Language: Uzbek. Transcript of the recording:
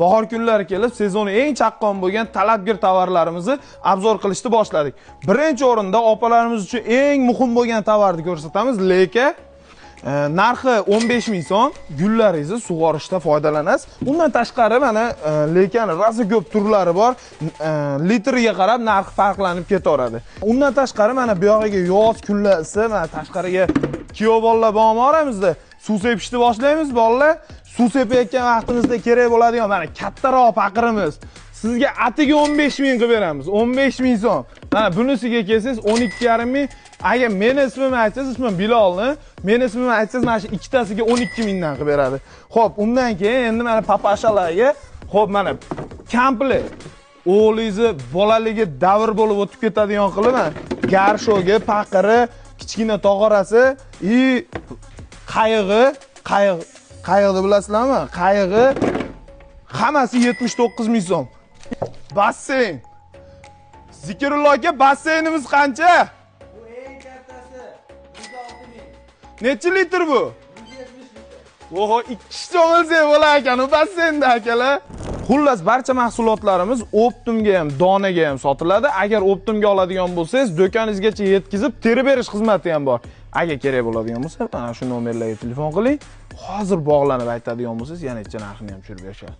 bahor kunlari kelib, sezoni eng chaqqon bo'lgan talabgir tovarlarimizni obzor qilishni boshladik. Birinchi o'rinda opalarimiz uchun eng muhim bo'lgan tovarni ko'rsatamiz, leka. Narxi 15 ming so'm, gullaringizni sug'orishda foydalanasiz. Undan tashqari mana lekani rosa ko'p turlari bor. Litriga qarab narxi farqlanib ketaveradi. Undan tashqari mana bu yog'iga yoz kunlarida mana tashqariga kuyov bolalar bormoramizda suv sepishni boshlaymiz, bolalar. Suv sepayotgan vaqtimizda kerak bo'ladigan mana kattaroq paqirimiz. Sizga atiga 15 ming qilib beramiz. 15 ming so'm. Mana bunisiga kelsangiz 12,5 ming. Agar meni ismimni aytsangiz, ismim Bilolni, meni ismimni aytsangiz, mana shu ikkitasiga 12 mingdan qilib beradi. Xo'p, undan keyin endi mana papashalarga, xo'p mana komplet o'g'lingizni bolaligi davr bo'lib o'tib ketadigan qilib, garshogi, paqiri, kichkina tog'orasi, qayiqni bilasizlarmi? Qayiqi hammasi 79 ming so'm. Basseyn. Zikrulloh aka, basseynimiz qancha? Bu eng kattasi 106 ming. Necha litr bu? 170 litr. Oho, ikki kishi cho'milsa bo'lar ekan, u basseynda akalar. Xullas, barcha mahsulotlarimiz Optimga ham, donaga ham sotiladi. Agar Optimga oladigan bo'lsangiz, do'koningizgacha yetkazib, terib berish xizmati ham bor. Agar kerak bo'ladigan bo'lsa, mana shu nomerlarga telefon qiling. Hozir bog'lanib aytadigan bo'lsangiz, yana narxini ham tushirib berishadi.